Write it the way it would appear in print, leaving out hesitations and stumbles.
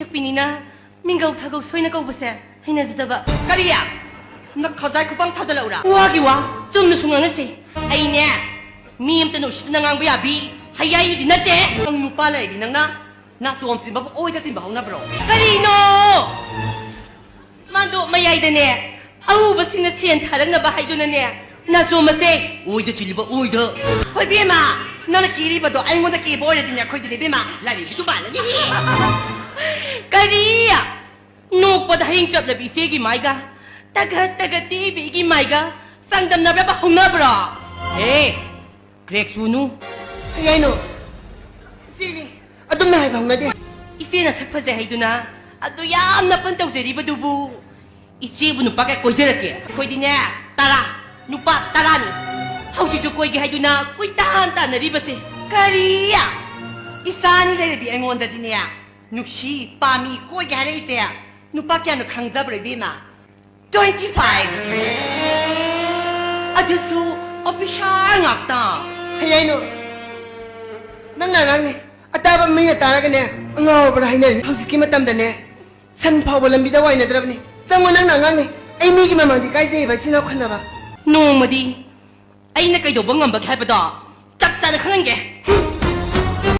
ꯄꯤꯅꯤꯅ ꯃꯤꯡꯒꯧ ꯊꯥꯒꯧ ꯁꯣꯏꯅ ꯀꯧꯕꯁꯦ ꯍꯩꯅꯖꯗꯕ. ꯀꯔꯤ야? ꯅ ꯈꯖꯥꯏ ꯈꯨꯄꯥꯡ ꯊꯥꯖꯜꯂꯛꯎꯔꯥ? ꯋꯥꯒꯤ ꯋꯥ ꯆꯨꯝꯅꯁꯨ ꯉꯥꯡꯅꯁꯤ. ꯑꯩꯅꯦ ꯃꯤ ꯑꯝꯇꯅ ꯎꯁꯤꯠꯇꯅ ꯉꯥꯡꯕ ꯌꯥꯕꯤ ꯍꯩꯌꯥꯏꯗꯨꯗꯤ ꯅꯠꯇꯦ. ꯅꯪ ꯅꯨꯄꯥ ꯂꯩꯔꯗꯤ ꯅꯪꯅ ꯅꯥꯆꯣꯝ ꯁꯤꯟꯕꯕꯨ ꯑꯣꯏꯗ ꯁꯤꯟꯕ ꯍꯧꯅꯕ꯭ꯔꯣ? ꯀꯔꯤꯅꯣ? ꯃꯥꯗꯣ ꯃꯌꯥꯏꯗꯅꯦ ꯑꯎꯕꯁꯤꯡꯅ ꯁꯦꯟ ꯊꯥꯔꯛꯅꯕ ꯍꯥꯏꯗꯨꯅꯅꯦ ꯅꯥꯆꯣꯝꯕꯁꯦ ꯑꯣꯏꯗ ꯆꯤꯜꯂꯤꯕ ꯑꯣꯏꯗ. ꯍꯣꯏ ꯕꯦꯝꯃ, ꯅꯪꯅ ꯀꯤꯔꯤꯕꯗꯣ ꯑꯩꯉꯣꯟꯗ ꯀꯤꯕ ꯑꯣꯏꯔꯗꯤꯅꯦ ꯑꯩꯈꯣꯏꯗꯗꯤ ꯕꯦꯝꯃ ꯂꯥꯏꯔꯤꯛꯇꯨ ꯃꯥꯜꯂꯅꯤ. ꯀꯔꯤ? ꯅꯣꯛꯄꯗ ꯍꯌꯤꯡ ꯆꯞꯂꯕꯤ ꯏꯆꯦꯒꯤ ꯃꯥꯏꯒ ꯇꯒꯠ ꯇꯒꯠ ꯇꯦꯕꯤꯒꯤ ꯃꯥꯏꯒ ꯆꯥꯡꯗꯝꯅꯕ ꯍꯧꯅꯕ꯭ꯔꯣ? ꯀ꯭ꯔꯦꯛ ꯁꯨꯅꯨ. ꯀꯩꯅꯣ? ꯁꯤꯅꯤ. ꯑꯗꯨꯝꯅ ꯍꯥꯏꯕ ꯍꯧꯅꯗꯦ. 이제나 색파제 하이두나 아또 얌나 뻔떡제리버두부 이제부 누빠 까 꼬이저렇게 거이디네 따라 누빠 따라니 하우시주 꼬이게 하이두나 꼬이딴딴 리버세 까리야 이산이 레디 앵원다디네. 눅시 빠미 꼬이게 하래 있어야 누빠께 하는 강잡을 비마 25. 아드수 어피샤 납다 하야이노. 낭나낭네. ꯑꯇꯥꯕ ꯃꯤꯅ ꯇꯥꯔꯒꯅꯦ ꯑꯉꯥꯎꯕꯔ ꯍꯥꯏꯅꯔꯅꯤ. ꯍꯧꯖꯤꯛꯀꯤ ꯃꯇꯝꯗꯅꯦ ꯁꯟ ꯐꯥꯎꯕ ꯂꯝꯕꯤꯗ ꯋꯥꯏꯅꯗ꯭ꯔꯕꯅꯤ. ꯆꯪꯉꯣ ꯅꯪꯅ ꯑꯉꯥꯡꯅꯤ. ꯑꯩ ꯃꯤꯒꯤ ꯃꯃꯥꯡꯗꯤ ꯀꯥꯏꯖꯩꯕ ꯏꯆꯤꯟꯅꯥꯎ ꯈꯟꯅꯕ. 노머디 아이나 까이도 멍만 박해 해봐도 짭짤한 게